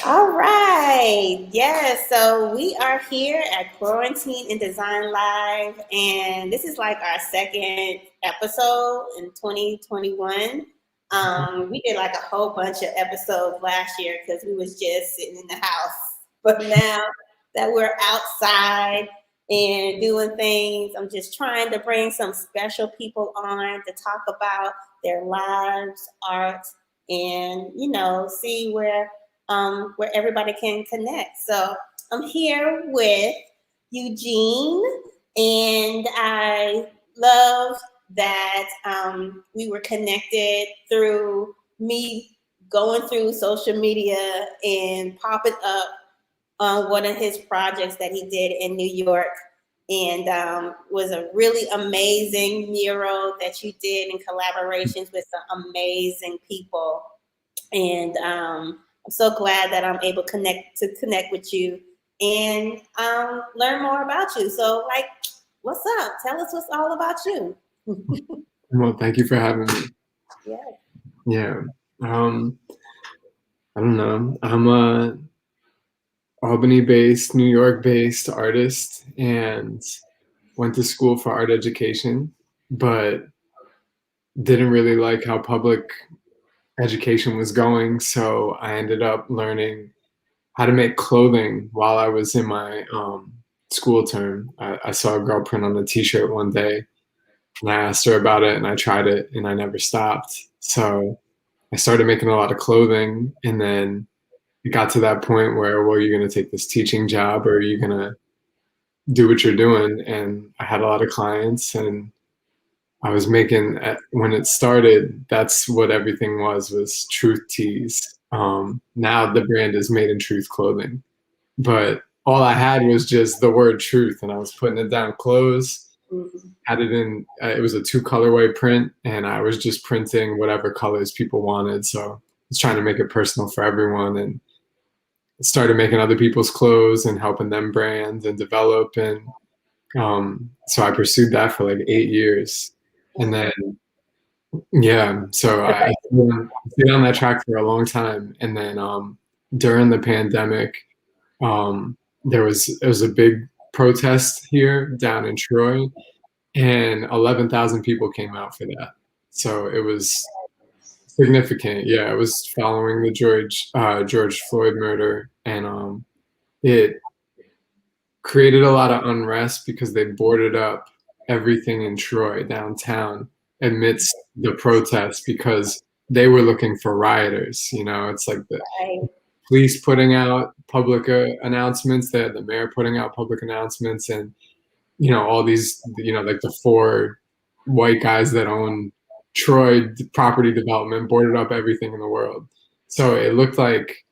All right. Yes. So we are here at Quarantine and Design Live, and this is like our second episode in 2021. We did like a whole bunch of episodes last year because we was just sitting in the house. But now that we're outside and doing things, I'm just trying to bring some special people on to talk about their lives, art, and see where everybody can connect. So I'm here with Eugene, and I love that we were connected through me going through social media and popping up on one of his projects that he did in New York. And was a really amazing mural that you did in collaborations with some amazing people. And I'm so glad that I'm able connect with you and learn more about you. So, like, what's up? Tell us what's all about you. Well, thank you for having me. Yeah. Yeah. Um, I don't know. I'm a Albany-based, New York-based artist and went to school for art education, but didn't really like how public education was going. So I ended up learning how to make clothing while I was in my school term. I saw a girl print on a t-shirt one day and I asked her about it and I tried it and I never stopped. So I started making a lot of clothing, and then it got to that point where, well, you're going to take this teaching job or you're going to do what you're doing. And I had a lot of clients, and I was making, when it started, that's what everything was Truth Tees. Now the brand is Made in Truth Clothing, but all I had was just the word truth, and I was putting it down clothes. Mm-hmm. Had it in, it was a 2 colorway print, and I was just printing whatever colors people wanted. So I was trying to make it personal for everyone, and started making other people's clothes and helping them brand and develop. And so I pursued that for like 8 years. And then, yeah, so I stayed on that track for a long time. And then during the pandemic, it was a big protest here down in Troy, and 11,000 people came out for that. So it was significant. Yeah, it was following the George Floyd murder, and it created a lot of unrest because they boarded up everything in Troy downtown amidst the protests because they were looking for rioters. You know, it's like the Right. police putting out public announcements, they had the mayor putting out public announcements, and all these, like the four white guys that own Troy property development boarded up everything in the world. So it looked like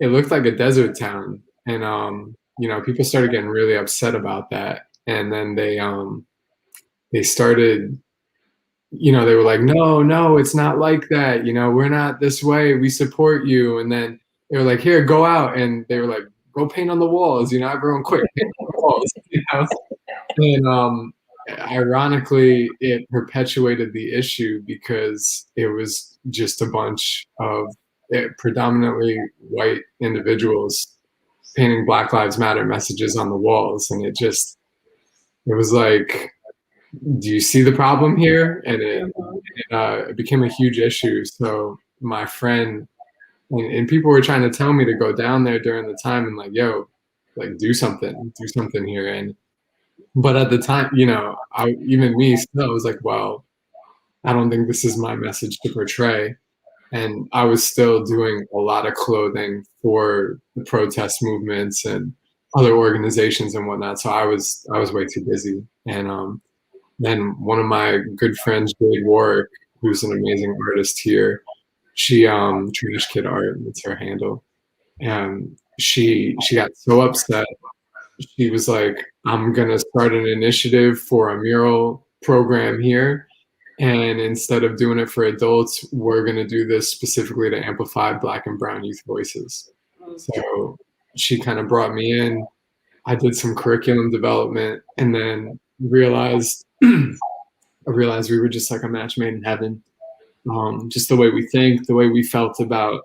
a desert town, and people started getting really upset about that. And then they started, they were like, no, no, it's not like that, we're not this way, we support you. And then they were like, here, go out, and they were like, go paint on the walls, everyone quick, paint on the walls. And ironically, it perpetuated the issue because it was just a bunch of predominantly white individuals painting Black Lives Matter messages on the walls. And it was like, do you see the problem here? And it became a huge issue. So my friend and people were trying to tell me to go down there during the time and like, yo, like do something here. But at the time, even me still was like, well, I don't think this is my message to portray. And I was still doing a lot of clothing for the protest movements and other organizations and whatnot. So I was way too busy. And then one of my good friends, Jade Warwick, who's an amazing artist here, she Trash Kid Art, that's her handle. And she got so upset. She was like, I'm gonna start an initiative for a mural program here. And instead of doing it for adults, we're going to do this specifically to amplify Black and Brown youth voices. So she kind of brought me in. I did some curriculum development, and then I realized we were just like a match made in heaven. Just the way we think, the way we felt about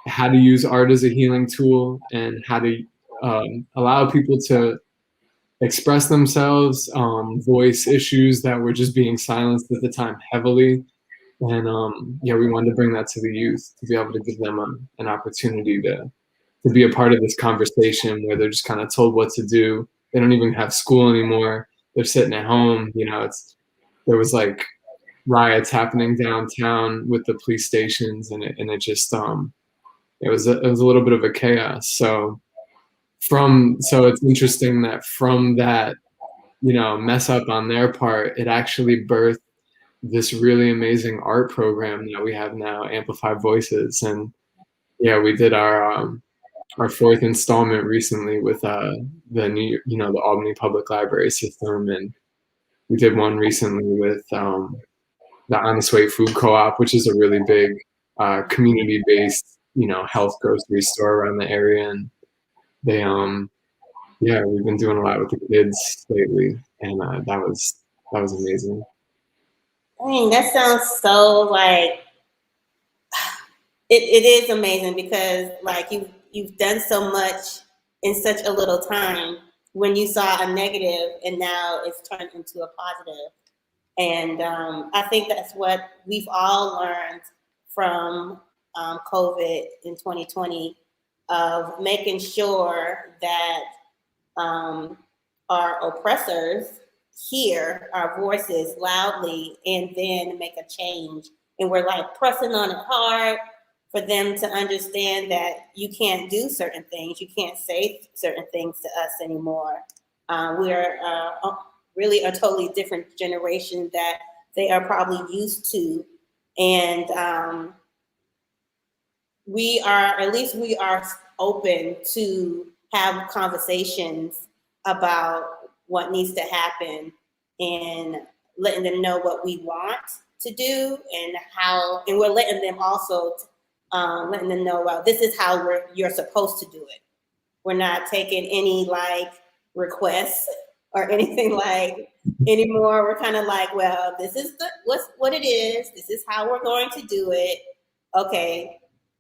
how to use art as a healing tool and how to allow people to express themselves, voice issues that were just being silenced at the time heavily. And yeah, we wanted to bring that to the youth to be able to give them an opportunity to be a part of this conversation where they're just kind of told what to do. They don't even have school anymore. They're sitting at home. You know, there was like riots happening downtown with the police stations, and it just it was a little bit of a chaos. So it's interesting that from that, you know, mess up on their part, it actually birthed this really amazing art program that we have now, Amplified Voices. And yeah, we did our fourth installment recently with the new, you know, the Albany Public Library System, and we did one recently with the Honest Way Food Co-op, which is a really big community-based, you know, health grocery store around the area. And they yeah, we've been doing a lot with the kids lately, and that was amazing. Dang, that sounds so like it is amazing because like you've done so much in such a little time when you saw a negative and now it's turned into a positive. And I think that's what we've all learned from COVID in 2020 of making sure that um, our oppressors hear our voices loudly and then make a change. And we're like pressing on it hard for them to understand that you can't do certain things, you can't say certain things to us anymore. We're really a totally different generation that they are probably used to. And we are, at least we are open to have conversations about what needs to happen and letting them know what we want to do and how, and we're letting them also, letting them know, well, this is how you're supposed to do it. We're not taking any like requests or anything like anymore. We're kind of like, well, this is what it is. This is how we're going to do it. Okay,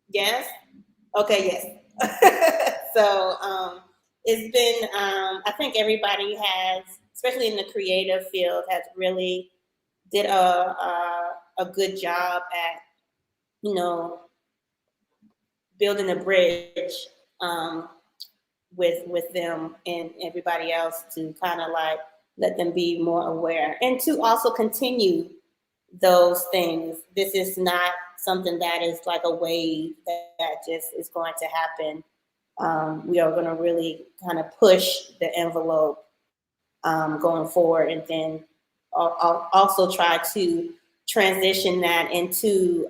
yes. Okay, yes. So it's been. I think everybody has, especially in the creative field, has really did a good job at, you know, building a bridge with them and everybody else to kind of like let them be more aware and to also continue those things. This is not something that is like a wave that just is going to happen. We are going to really kind of push the envelope going forward, and then I'll also try to transition that into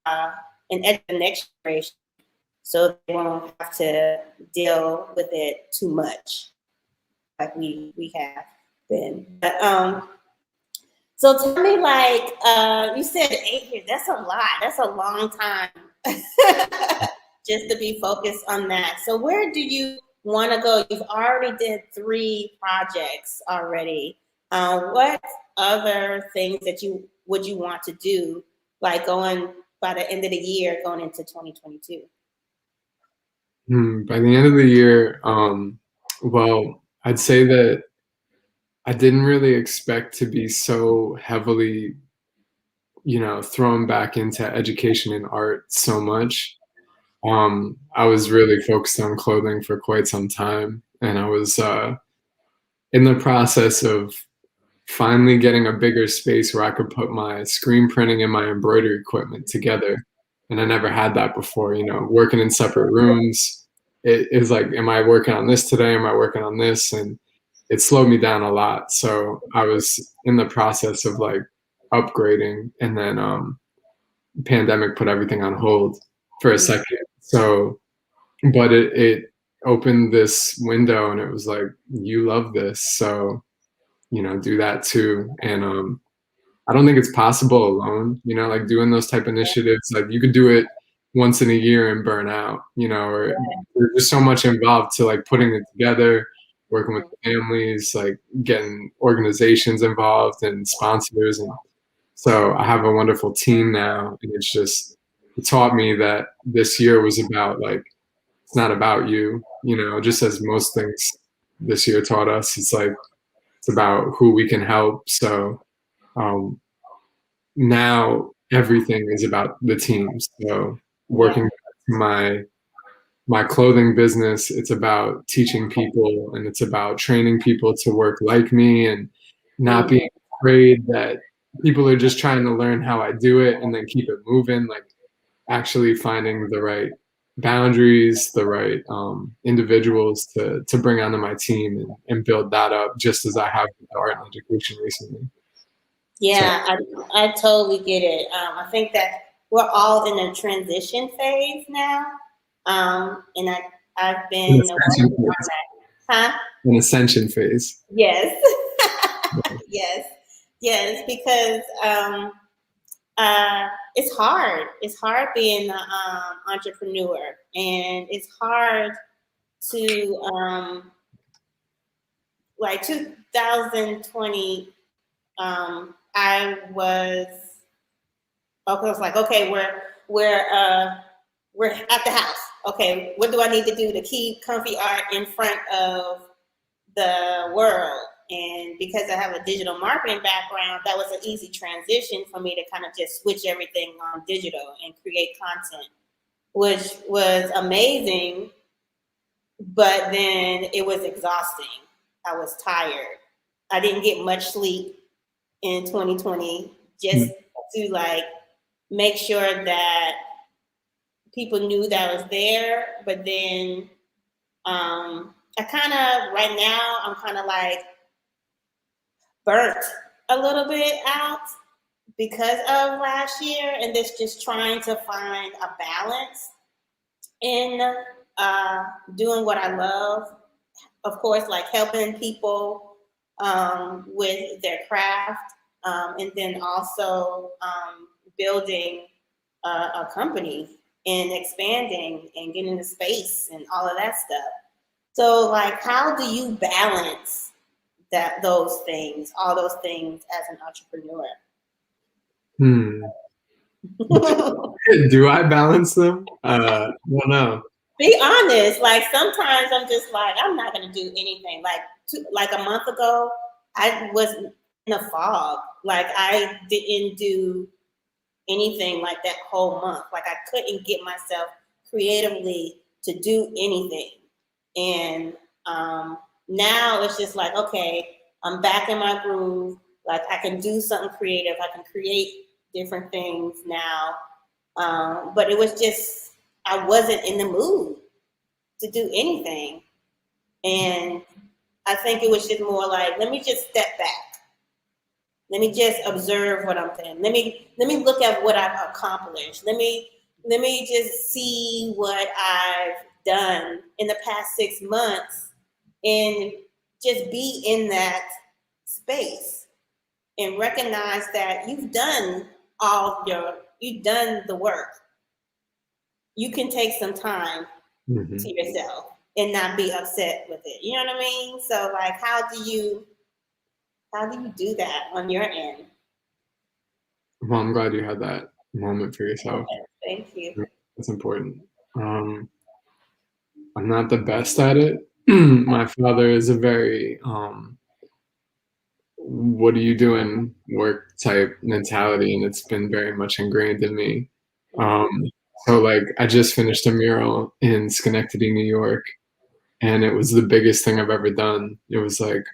the next generation, so they won't have to deal with it too much like we have been. But so tell me, like you said, 8 years. That's a lot. That's a long time just to be focused on that. So where do you want to go? You've already did 3 projects already. What other things that you want to do, like going by the end of the year, going into 2022? By the end of the year, well, I'd say that I didn't really expect to be so heavily, you know, thrown back into education and art so much. I was really focused on clothing for quite some time, and I was in the process of finally getting a bigger space where I could put my screen printing and my embroidery equipment together. And I never had that before, you know, working in separate rooms. It is like, am I working on this today? Am I working on this? And it slowed me down a lot. So I was in the process of like upgrading, and then pandemic put everything on hold for a second. So, but it opened this window, and it was like, you love this, so you know, do that too. And I don't think it's possible alone, you know, like doing those type initiatives. Like you could do it once in a year and burn out, you know, or there's just so much involved to like putting it together, working with families, like getting organizations involved and sponsors. And so I have a wonderful team now, and it's just, it taught me that this year was about like, it's not about you, you know, just as most things this year taught us. It's like, it's about who we can help. So um, now everything is about the team. So Yeah. working my clothing business, it's about teaching people and it's about training people to work like me and not being Mhm. afraid that people are just trying to learn how I do it and then keep it moving. Like actually finding the right boundaries, the right individuals to bring onto my team and build that up, just as I have with art and education recently. So Yeah, I totally get it. I think that we're all in a transition phase now, and I've an been ascension working on phase, that. Huh? an ascension phase. Yes, yes, yes. Because it's hard. It's hard being an entrepreneur, and it's hard to like 2020. I was okay. I was like, okay, we're at the house. Okay, what do I need to do to keep comfy art in front of the world? And because I have a digital marketing background, that was an easy transition for me to kind of just switch everything on digital and create content, which was amazing. But then it was exhausting. I was tired. I didn't get much sleep in 2020 just to like make sure that people knew that I was there. But then I kind of, right now, I'm kind of like burnt a little bit out because of last year and this just trying to find a balance in doing what I love. Of course, like helping people with their craft, and then also building a company and expanding and getting the space and all of that stuff. So, like, how do you balance all those things as an entrepreneur? Hmm. Do I balance them? I don't know. Be honest. Like sometimes I'm just like I'm not gonna do anything. Like a month ago, I was in a fog. Like I didn't do anything like that whole month. Like I couldn't get myself creatively to do anything. And now it's just like, okay, I'm back in my groove. Like I can do something creative. I can create different things now. But it was just, I wasn't in the mood to do anything. And I think it was just more like, let me just step back. Let me just observe what I'm doing. Let me look at what I've accomplished. Let me just see what I've done in the past 6 months and just be in that space and recognize that you've done the work. You can take some time Hmm. to yourself and not be upset with it. You know what I mean? So like how do you do that on your end? Well, I'm glad you had that moment for yourself. Thank you. That's important. Um, I'm not the best at it. My father is a very what are you doing work type mentality, and it's been very much ingrained in me. Um, Mhm. so like I just finished a mural in Schenectady, New York, and it was the biggest thing I've ever done. It was like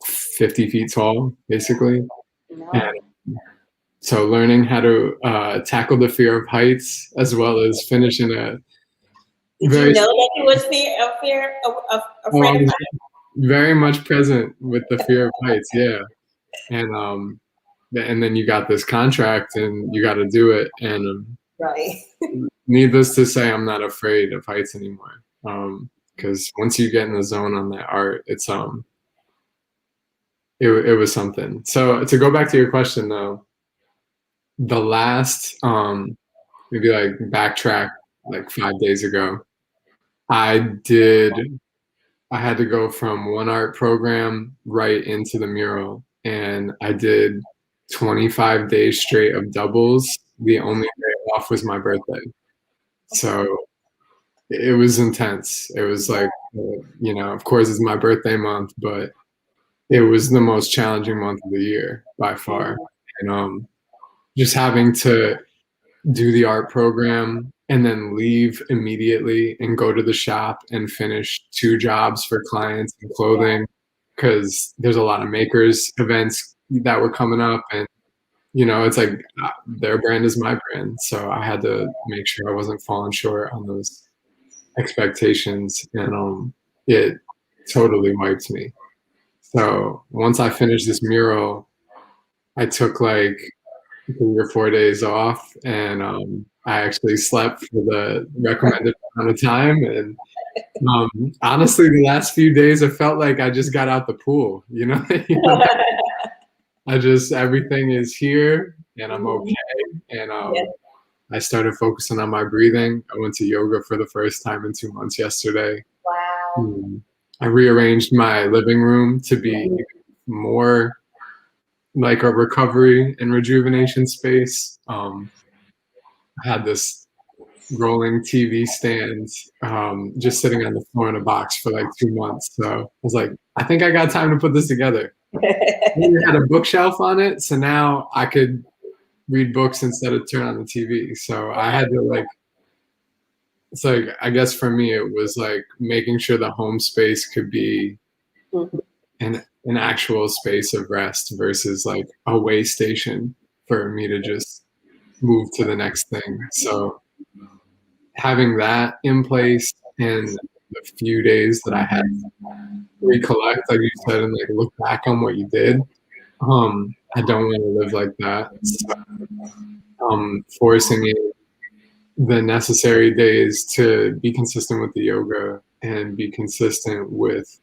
50 feet tall, basically. And No. so learning how to tackle the fear of heights as well as finishing a Did you very, know that you was oh, I afraid of was heights? very much present with the fear of heights. Yeah. And and then you got this contract and you got to do it. And Right. needless to say, I'm not afraid of heights anymore. Because once you get in the zone on that art, it was something. So to go back to your question though, the last maybe like backtrack like 5 days ago, I did I had to go from one art program right into the mural, and I did 25 days straight of doubles. The only day off was my birthday. So it was intense. It was like, of course it's my birthday month, but it was the most challenging month of the year by far. And just having to do the art program and then leave immediately and go to the shop and finish 2 jobs for clients in clothing, because there's a lot of makers events that were coming up, and it's like their brand is my brand, so I had to make sure I wasn't falling short on those expectations, and it totally wiped me. So once I finished this mural, I took like 3 or 4 days off, and I actually slept for the recommended amount of time. And honestly, the last few days, it felt like I just got out the pool. Everything is here, and I'm okay. And I started focusing on my breathing. I went to yoga for the first time in 2 months yesterday. Wow. I rearranged my living room to be more like a recovery and rejuvenation space. I had this rolling TV stand just sitting on the floor in a box for like 2 months. So I was like, I think I got time to put this together. We had a bookshelf on it, so now I could read books instead of turn on the TV. So I had to it's like, I guess for me, it was like making sure the home space could be an actual space of rest versus like a way station for me to just move to the next thing. So having that in place, and the few days that I had to recollect, like you said, and like look back on what you did, I don't want to live like that. So, forcing in the necessary days to be consistent with the yoga and be consistent with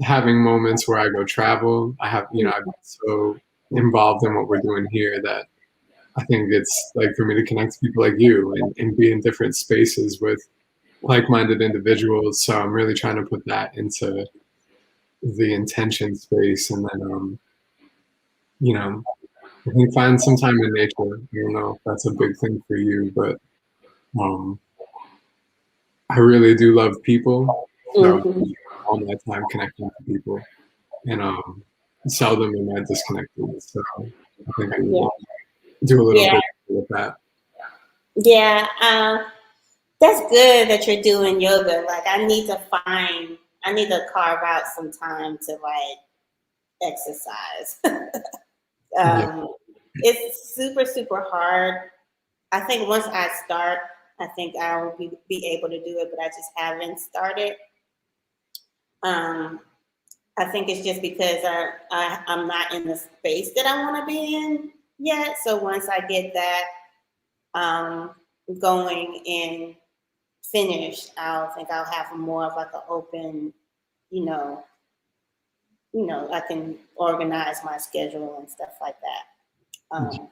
having moments where I go travel. I've been so involved in what we're doing here that I think it's like for me to connect to people like you and be in different spaces with like-minded individuals. So I'm really trying to put that into the intention space, and then I think find some time in nature. I don't know if that's a big thing for you, but I really do love people. So all my time connecting to people, and seldom am I disconnected. So I think I need to do a little bit with that. Yeah, that's good that you're doing yoga. Like I need to carve out some time to like exercise. It's super, super hard. I think once I start, I think I will be able to do it, but I just haven't started. I think it's just because I'm not in the space that I want to be in yet. So once I get that going and finished, I'll have more of like an open, I can organize my schedule and stuff like that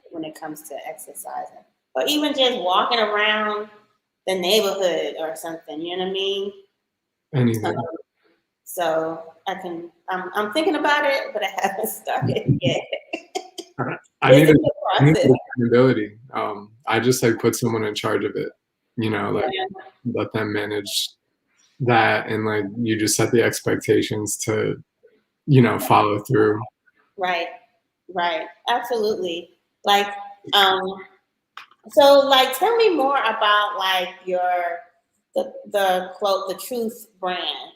when it comes to exercising, or even just walking around the neighborhood or something. You know what I mean? Anything. So I'm thinking about it, but I haven't started yet. I need accountability. I just like put someone in charge of it, let them manage that, and like you just set the expectations to, follow through. Right, absolutely. Like, so like, tell me more about like the Truth brand.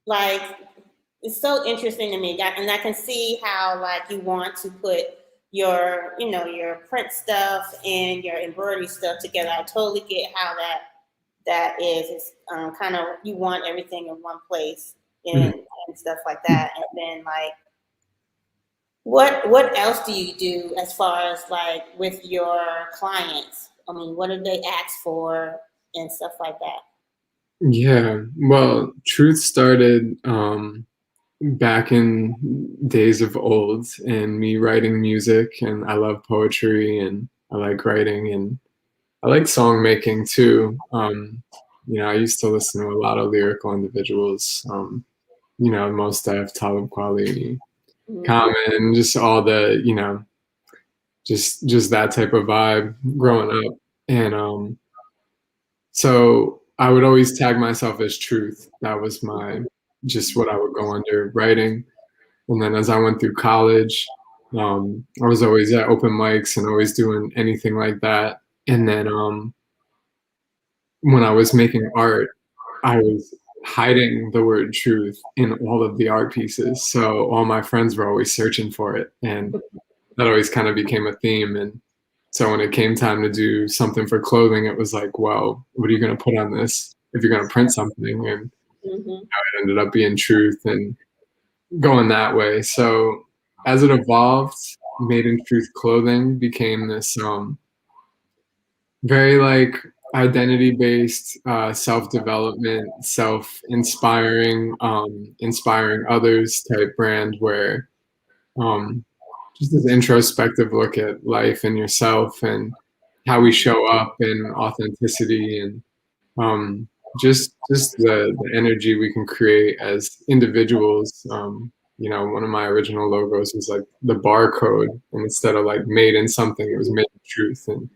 Like it's so interesting to me, and I can see how like you want to put your print stuff and your embroidery stuff together. I totally get how that is. It's kind of, you want everything in one place and stuff like that. And then like, what else do you do as far as like with your clients? I mean, what do they ask for and stuff like that? Yeah, well, Truth started back in days of old, and me writing music, and I love poetry, and I like writing, and I like song making too. I used to listen to a lot of lyrical individuals, Most Def, Talib Kweli, Mhm. Common, just all the, just that type of vibe growing up. And so I would always tag myself as truth. That was my just what I would go under writing. And then as I went through college, I was always at open mics and always doing anything like that. And then when I was making art, I was hiding the word truth in all of the art pieces. So all my friends were always searching for it. And that always kind of became a theme. And so when it came time to do something for clothing, it was like, well, what are you going to put on this if you're going to print something? And Mhm. it ended up being truth and going that way. So as it evolved, Made in Truth clothing became this very like identity based, self development, self inspiring, inspiring others type brand where um, just this introspective look at life and yourself and how we show up in authenticity and just the energy we can create as individuals. One of my original logos was like the barcode, and instead of like made in something, it was made in truth. And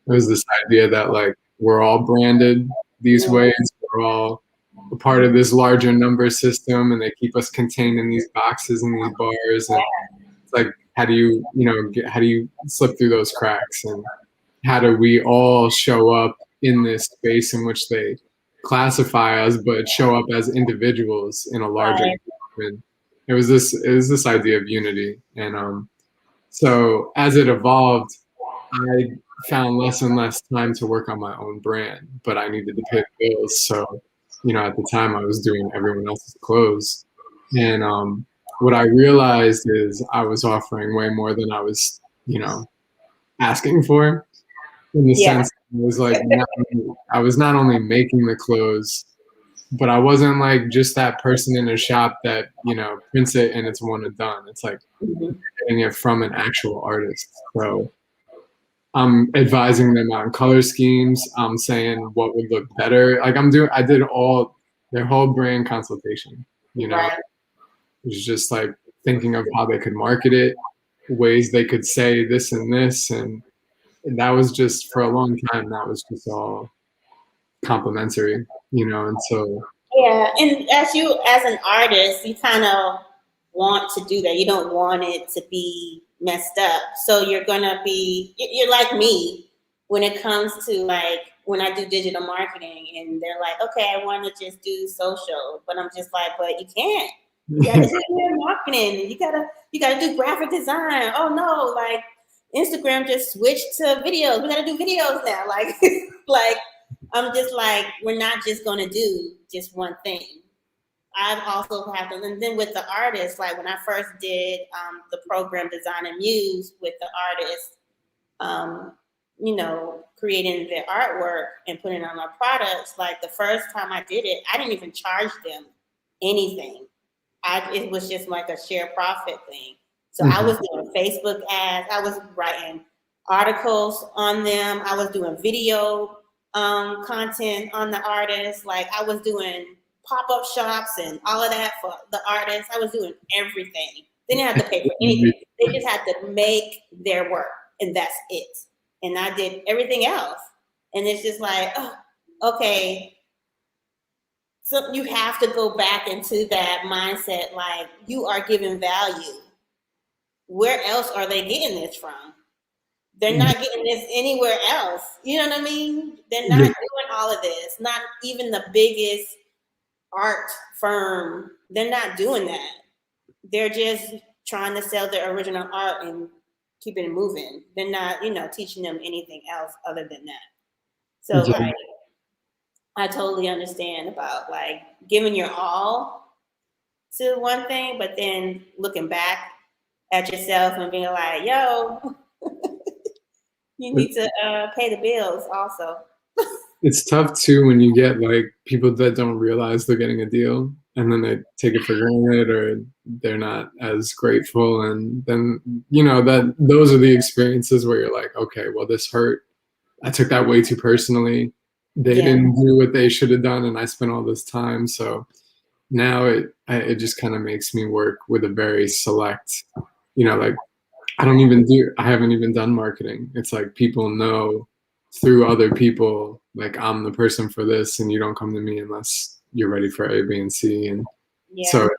it was this idea that like we're all branded these Mhm. ways, we're all a part of this larger number system, and they keep us contained in these boxes and these bars. And it's like, how do how do you slip through those cracks? And how do we all show up in this space in which they classify us, but show up as individuals in a larger Right. group? And it was this idea of unity. And so as it evolved, I found less and less time to work on my own brand, but I needed to pay the bills. So, at the time I was doing everyone else's clothes. And what I realized is I was offering way more than I was, asking for, in the Yeah. sense it was like I was not only making the clothes, but I wasn't like just that person in a shop that, prints it and it's one and done. It's like Mhm. getting it from an actual artist. So I'm advising them on color schemes. I'm saying what would look better. Like I did all their whole brand consultation, Right. it was just like thinking of how they could market it, ways they could say this and this. And that was just for a long time, that was just all complimentary, and so Yeah, and as an artist, you kind of want to do that. You don't want it to be messed up. So you're gonna be you're like me when it comes to like when I do digital marketing and they're like, okay, I want to just do social, but I'm just like, but you can't. You gotta do digital marketing. And you gotta do graphic design. Oh no, like Instagram just switched to videos. We gotta do videos now. Like like I'm just like, we're not just gonna do just one thing. I've also have to, and then with the artists, like when I first did the program Design and Muse with the artists, um, creating their artwork and putting it on our products. Like the first time I did it, I didn't even charge them anything. It was just like a share profit thing. So I Mhm. was doing Facebook ads. I was writing articles on them. I was doing video content on the artists. Like I was doing pop up shops and all of that for the artists. I was doing everything. They didn't have to pay for anything. They just had to make their work, and that's it. And I did everything else. And it's just like, oh, okay, so you have to go back into that mindset like you are giving value. Where else are they getting this from? They're not getting this anywhere else. You know what I mean? They're not Yeah, doing all of this. Not even the biggest art firm. They're not doing that. They're just trying to sell their original art and keep it moving. They're not, teaching them anything else other than that. So yeah. like I totally understand about like giving your all to one thing, but then looking back at yourself and being like, yo, you need to pay the bills also. It's tough too when you get like people that don't realize they're getting a deal and then they take it for granted or they're not as grateful. And then, that those are the experiences where you're like, okay, well, this hurt. I took that way too personally. They Yeah. didn't do what they should have done, and I spent all this time. So now it just kind of makes me work with a very select, like I haven't even done marketing. It's like people know through other people, like I'm the person for this, and you don't come to me unless you're ready for A, B, and C. And Yeah. so,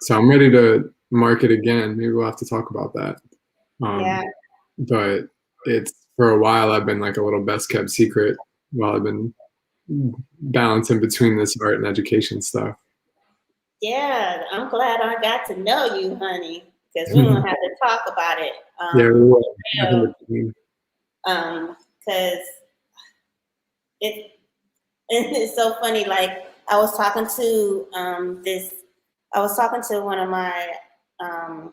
so I'm ready to market again. Maybe we'll have to talk about that. Yeah. But it's for a while I've been like a little best kept secret while I've been balancing between this art and education stuff. Yeah. I'm glad I got to know you, honey, because we're gonna have to talk about it. Yeah, we will. I think Real. Because it it's so funny. Like I was talking to I was talking to one of my I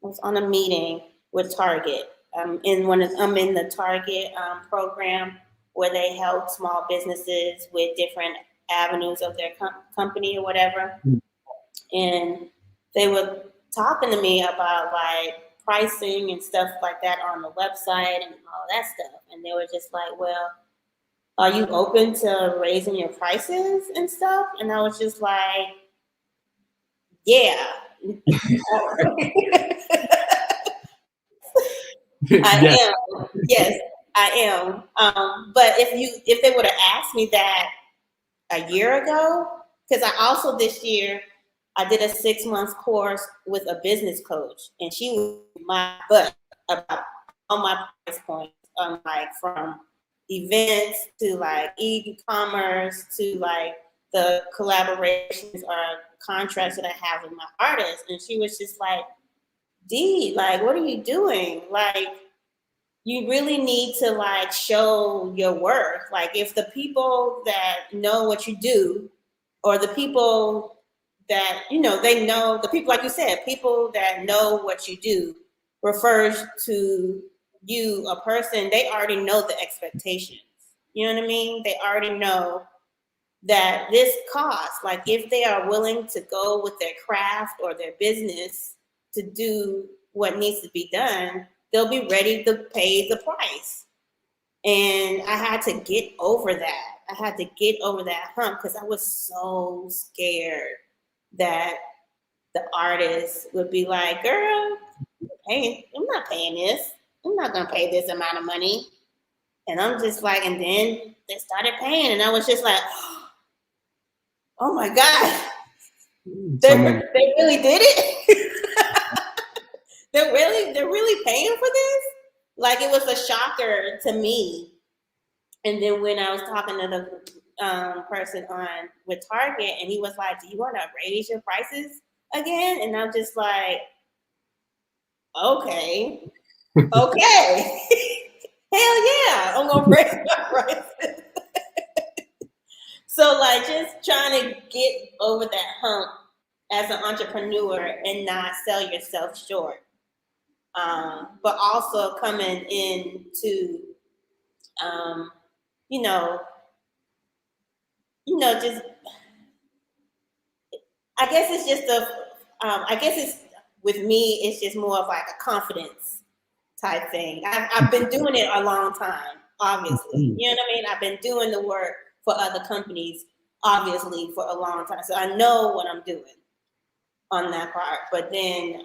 was on a meeting with Target. I'm in the Target program where they help small businesses with different avenues of their company or whatever. And they were talking to me about like pricing and stuff like that on the website and all that stuff. And they were just like, "Well, are you open to raising your prices and stuff?" And I was just like, "Yeah." Yeah. I am. Yes, I am. But if they would have asked me that a year ago, because I also this year I did a 6 month course with a business coach, and she was my butt about all my price points, like from events to like e-commerce to like the collaborations or contracts that I have with my artists, and she was just like, "D, like, what are you doing? Like, you really need to like show your worth. Like if the people that know what you do or the people that they know the people like you said, people that know what you do refers to you a person, they already know the expectations. You know what I mean? They already know that this costs. Like if they are willing to go with their craft or their business to do what needs to be done, they'll be ready to pay the price. And I had to get over that. I had to get over that hump because I was so scared that the artist would be like, "Girl, I'm not paying this. I'm not gonna pay this amount of money." And I'm just like, and then they started paying, and I was just like, "Oh my god, Someone, they really did it." They're really paying for this. Like it was a shocker to me. And then when I was talking to the person on with Target, and he was like, "Do you want to raise your prices again?" And I'm just like, "Okay, okay, hell yeah, I'm gonna raise my prices." So like, just trying to get over that hump as an entrepreneur and not sell yourself short, but also coming into um, you know, just I guess it's just I guess it's with me, it's just more of like a confidence type thing. I've been doing it a long time, obviously. You know what I mean? I've been doing the work for other companies, obviously, for a long time. So I know what I'm doing on that part. But then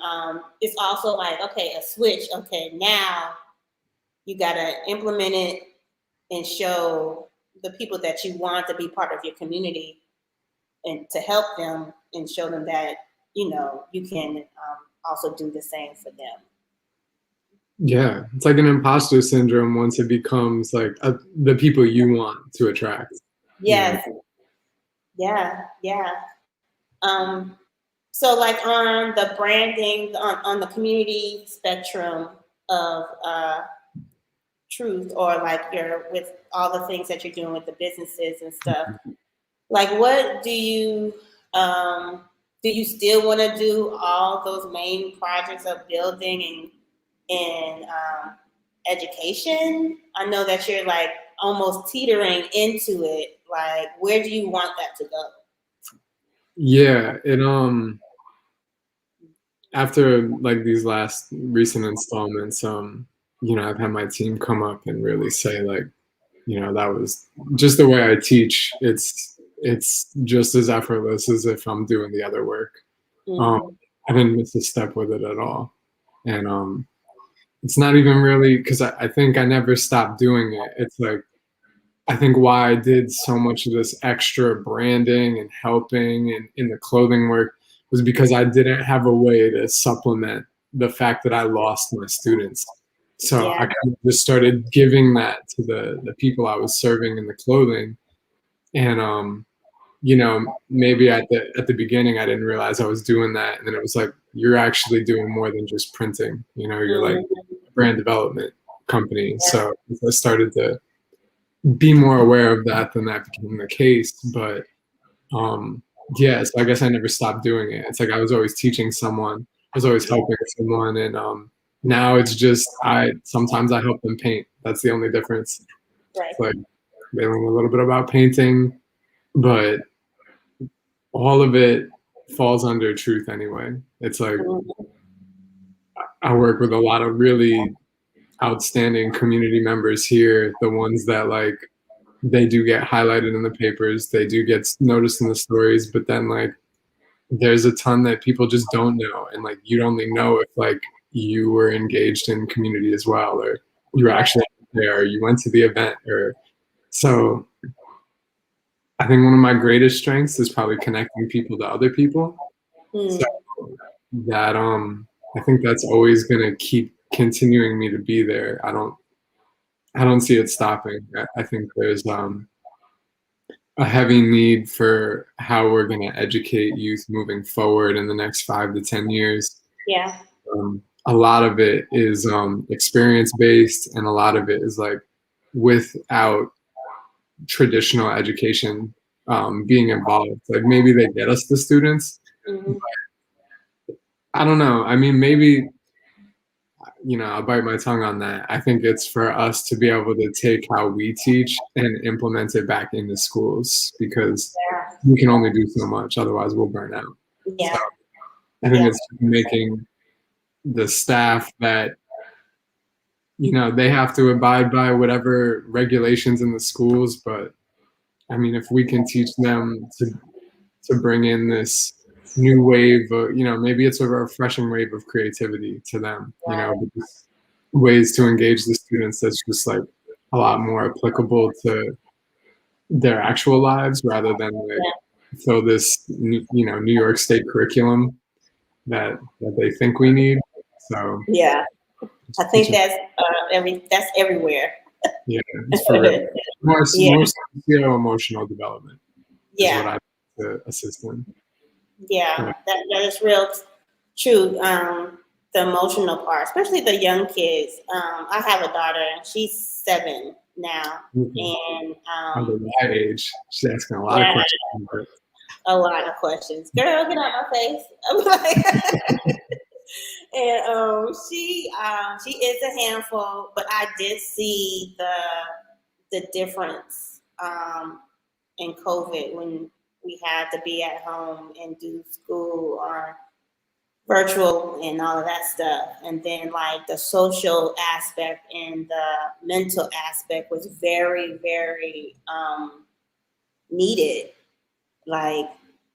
it's also like, okay, a switch. Okay, now you got to implement it and show the people that you want to be part of your community and to help them and show them that you can also do the same for them. yeah, it's like an imposter syndrome once it becomes like the people you want to attract. Yes. Yeah. Yeah. Um, so like on the branding, on the community spectrum of truth, or like you're with all the things that you're doing with the businesses and stuff, like what do you still want to do all those main projects of building and education? I know that you're like almost teetering into it. Like, where do you want that to go? Yeah, it after like these last recent installments, I've had my team come up and really say like, that was just the way I teach. it's just as effortless as if I'm doing the other work. Um, Mm-hmm. I didn't miss a step with it at all. And it's not even really because I think I never stopped doing it. It's like I think why I did so much of this extra branding and helping and in the clothing work was because I didn't have a way to supplement the fact that I lost my students. So I Yeah. kind of just started giving that to the people I was serving in the clothing. And maybe at the beginning I didn't realize I was doing that. And then it was like, you're actually doing more than just printing. You're like Mm-hmm. a brand development company. So I started to be more aware of that than that became the case. But um, yeah, so I guess I never stopped doing it. It's like I was always teaching someone, I was always Yeah. helping someone, and now it's just I sometimes I help them paint. That's the only difference. Right. It's like they learn a little bit about painting, but all of it falls under truth anyway. It's like Mm-hmm. I work with a lot of really outstanding community members here, the ones that like they do get highlighted in the papers, they do get noticed in the stories, but then like there's a ton that people just don't know, and like you'd only know if like you were engaged in community as well, or you were Right. actually there, or you went to the event, or so I think one of my greatest strengths is probably connecting people to other people. So Mm. that I think that's always gonna keep continuing me to be there. I don't see it stopping. I think there's a heavy need for how we're going to educate youth moving forward in the next 5 to 10 years. Yeah. A lot of it is experience based, and a lot of it is like without traditional education being involved. Like maybe they get us the students. Mm-hmm. I don't know. I mean, maybe I'll bite my tongue on that. I think it's for us to be able to take how we teach and implement it back into schools because Yeah. we can only do so much. Otherwise, we'll burn out. So Yeah. I think Yeah. it's making the staff that, they have to abide by whatever regulations in the schools. But I mean, if we can teach them to bring in this new wave of, maybe it's a refreshing wave of creativity to them, Right. but just ways to engage the students that's just like a lot more applicable to their actual lives rather than like Yeah. fill this, New York State curriculum that they think we need. So Yeah. I just think teaching, that's that's everywhere. yeah, it's for real. Yeah. More socio-emotional development is what Yeah. I to assist in. Yeah. Yeah. That is real true. The emotional part, especially the young kids. I have a daughter, and she's 7 now, Okay. and Under my age, she's asking a lot of yeah, questions. But a lot of questions. Girl, get out my face. I'm like, and she is a handful, but I did see the difference in COVID when we had to be at home and do school or virtual and all of that stuff. And then like the social aspect and the mental aspect was very, very needed. Like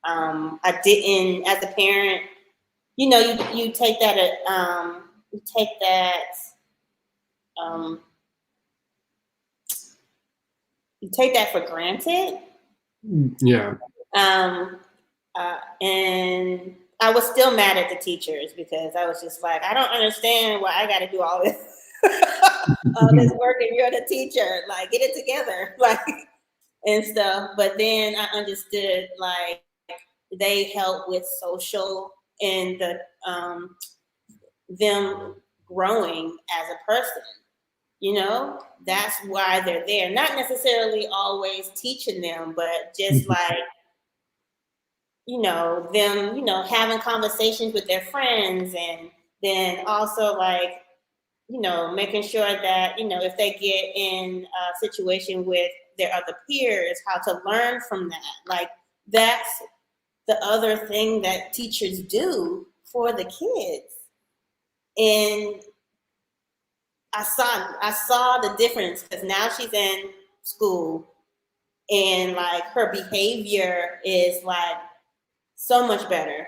I didn't, as a parent, you take that you take that um, you take that for granted. yeah, Um, and I was still mad at the teachers because I was just like, I don't understand why I got to do all this, all this work, and you're the teacher. Like, get it together, like and stuff. But then I understood like they help with social and them growing as a person. That's why they're there. Not necessarily always teaching them, but just like them, having conversations with their friends, and then also like, making sure that, if they get in a situation with their other peers, how to learn from that. Like, that's the other thing that teachers do for the kids. And I saw the difference because now she's in school and like her behavior is like so much better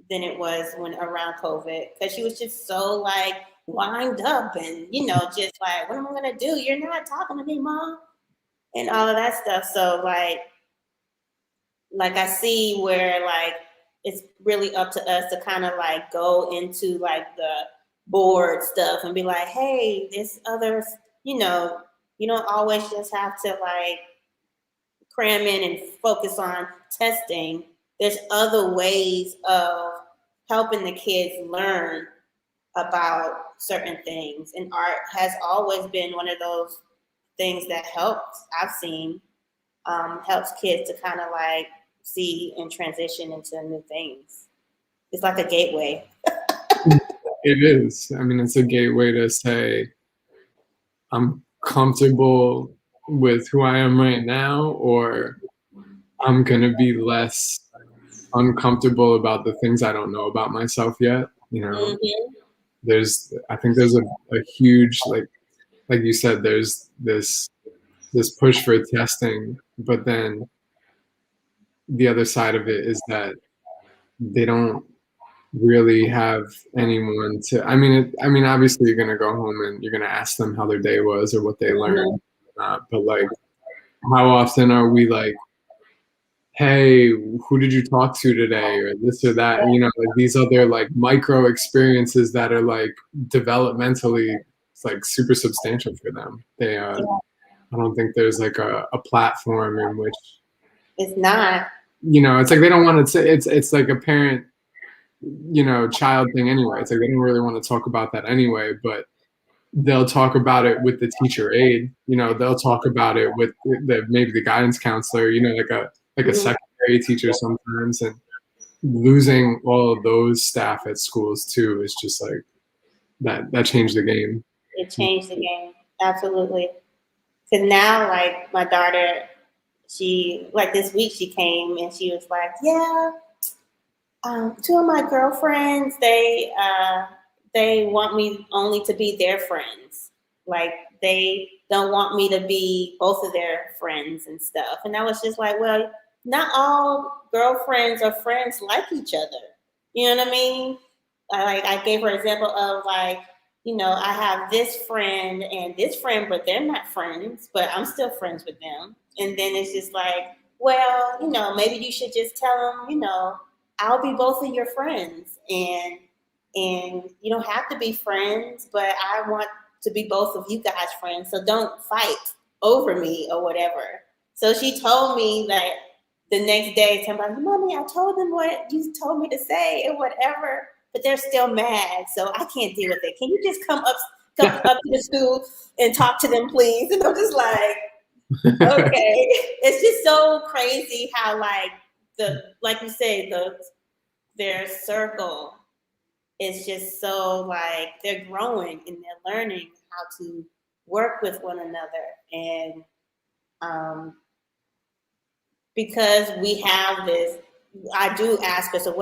than it was when around COVID, because she was just so like wind up and just like, what am I gonna do? You're not talking to me, mom, and all of that stuff. So like I see where like it's really up to us to kind of like go into like the board stuff and be like, hey, this other, you know, you don't always just have to like cram in and focus on testing. There's other ways of helping the kids learn about certain things. And art has always been one of those things that helps, I've seen, helps kids to kind of like see and transition into new things. It's like a gateway. It is. I mean, it's a gateway to say, I'm comfortable with who I am right now, or I'm going to be less uncomfortable about the things I don't know about myself yet. Mm-hmm. I think there's a huge, like you said, there's this push for testing, but then the other side of it is that they don't really have anyone to. I mean, obviously you're gonna go home and you're gonna ask them how their day was or what they Mm-hmm. learned, but like, how often are we like, hey, who did you talk to today, or this or that? Like these other like micro experiences that are like developmentally, it's like super substantial for them. I don't think there's like a platform in which, It's not. it's like they don't want to say, it's like a parent, child thing anyway. It's like they don't really want to talk about that anyway, but they'll talk about it with the teacher aide. They'll talk about it with maybe the guidance counselor. Like a Mm-hmm. secondary teacher sometimes, and losing all of those staff at schools too is just like that changed the game. It changed the game. Absolutely. Because now, like, my daughter, she, like, this week she came and she was like, yeah, two of my girlfriends, they want me only to be their friends. Like they don't want me to be both of their friends and stuff. And I was just like, well, not all girlfriends or friends like each other. You know what I mean? Like I gave her an example of like, I have this friend and this friend, but they're not friends, but I'm still friends with them. And then it's just like, well, maybe you should just tell them, I'll be both of your friends, and you don't have to be friends, but I want to be both of you guys friends. So don't fight over me or whatever. So she told me that the next day, somebody, mommy, I told them what you told me to say and whatever, but they're still mad. So I can't deal with it. Can you just come up to the school and talk to them, please? And I'm just like, okay. It's just so crazy how like you say, their circle is just so like they're growing and they're learning how to work with one another. And um, because we have this, I do ask her, so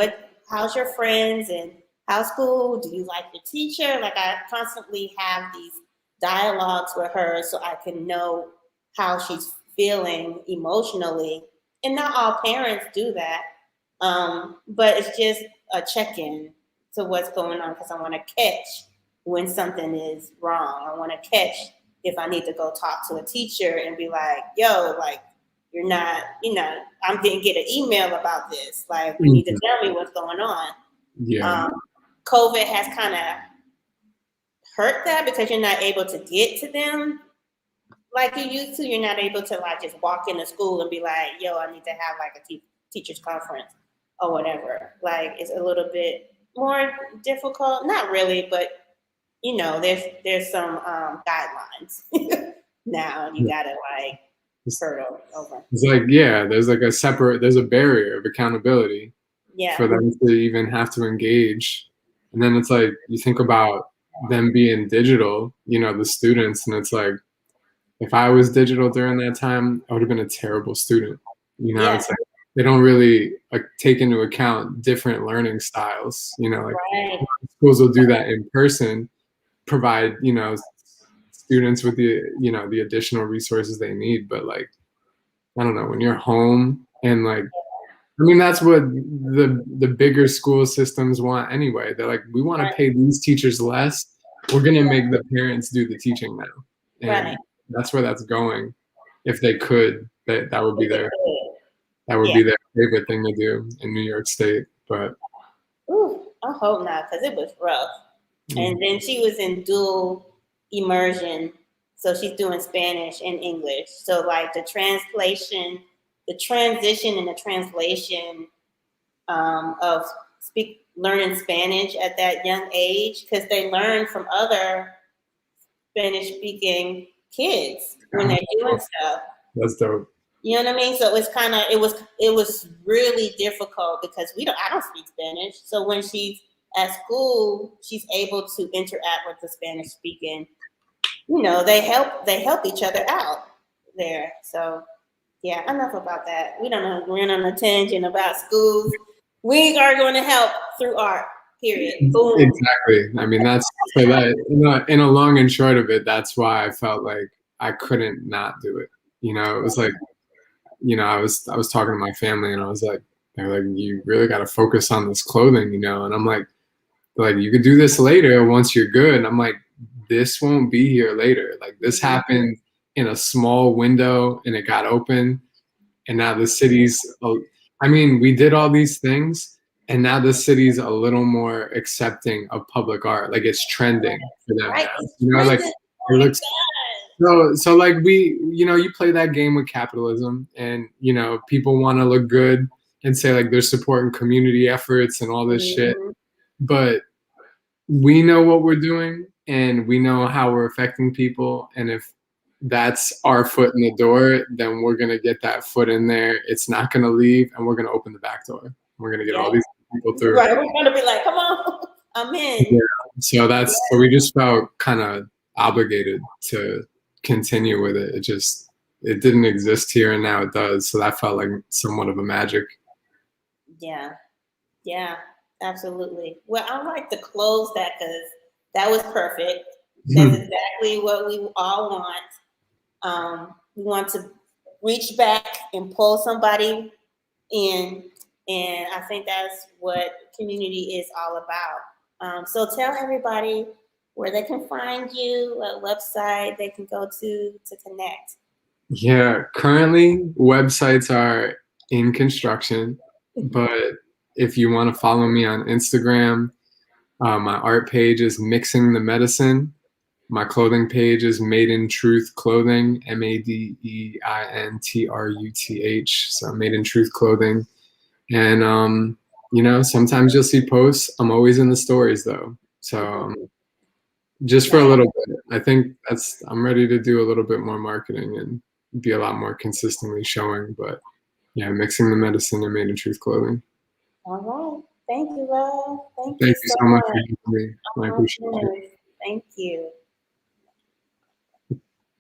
how's your friends and how's school? Do you like your teacher? Like I constantly have these dialogues with her so I can know how she's feeling emotionally. And not all parents do that. But it's just a check-in to what's going on because I want to catch when something is wrong. I want to catch if I need to go talk to a teacher and be like, yo, like, you're not, I'm going to get an email about this. Like, you need to tell me what's going on. Yeah. COVID has kind of hurt that because you're not able to get to them like you used to. You're not able to like just walk into school and be like, yo, I need to have like a teacher's conference or whatever. Like it's a little bit more difficult. Not really, but there's some guidelines now. You gotta like hurdle over. It's like, yeah, there's a barrier of accountability for them to even have to engage. And then it's like, you think about them being digital, the students, and it's like, if I was digital during that time, I would have been a terrible student. It's like they don't really take into account different learning styles. Like right. schools will do that in person, provide students with the the additional resources they need, but like I don't know, when you're home and like, I mean, that's what the bigger school systems want anyway. They're like, we want to Right. pay these teachers less. We're going to make the parents do the teaching now. And Right. that's where that's going. If they could, that would be If they their could. that would Yeah. be their favorite thing to do in New York State. But Ooh, I hope not, because it was rough. yeah, And then she was in dual immersion. So she's doing Spanish and English. So like the translation, the transition and the translation of learning Spanish at that young age, because they learn from other Spanish speaking kids when they're doing stuff. that's dope. You know what I mean? So it's kind of it was really difficult because I don't speak Spanish. So when she's at school, she's able to interact with the Spanish speaking. They help each other out there. So yeah, enough about that. We don't know went on a tangent about schools. We are going to help through art. Period. Boom. Exactly. I mean, that's so that in a long and short of it, that's why I felt like I couldn't not do it. It was like, I was talking to my family and I was like, they're like, you really got to focus on this clothing, and I'm like you could do this later once you're good. And I'm like, this won't be here later. Like this happened in a small window and it got open, and now the city's. I mean, we did all these things, and now the city's a little more accepting of public art. Like it's trending for them Right. now. Like it looks. So like you play that game with capitalism, and people want to look good and say like they're supporting community efforts and all this shit, but we know what we're doing and we know how we're affecting people, and if that's our foot in the door, then we're gonna get that foot in there. It's not gonna leave, and we're gonna open the back door. We're gonna get all these people through. Right. We're gonna be like, come on, I'm in. Yeah. So we just felt kind of obligated to continue with it. It didn't exist here and now it does. So that felt like somewhat of a magic. Yeah. Yeah. Absolutely. Well, I like to close that because that was perfect. That's exactly what we all want. We want to reach back and pull somebody in, and I think that's what community is all about. So tell everybody where they can find you, what website they can go to connect. Yeah, currently websites are in construction, but if you want to follow me on Instagram, my art page is Mixing the Medicine. My clothing page is Made in Truth Clothing, MADEINTRUTH. So Made in Truth Clothing. And sometimes you'll see posts. I'm always in the stories though. So just for a little bit. I think I'm ready to do a little bit more marketing and be a lot more consistently showing. But yeah, Mixing the Medicine and Made in Truth Clothing. All right. Thank you, love. Thank you so much for having me. I appreciate it. Thank you.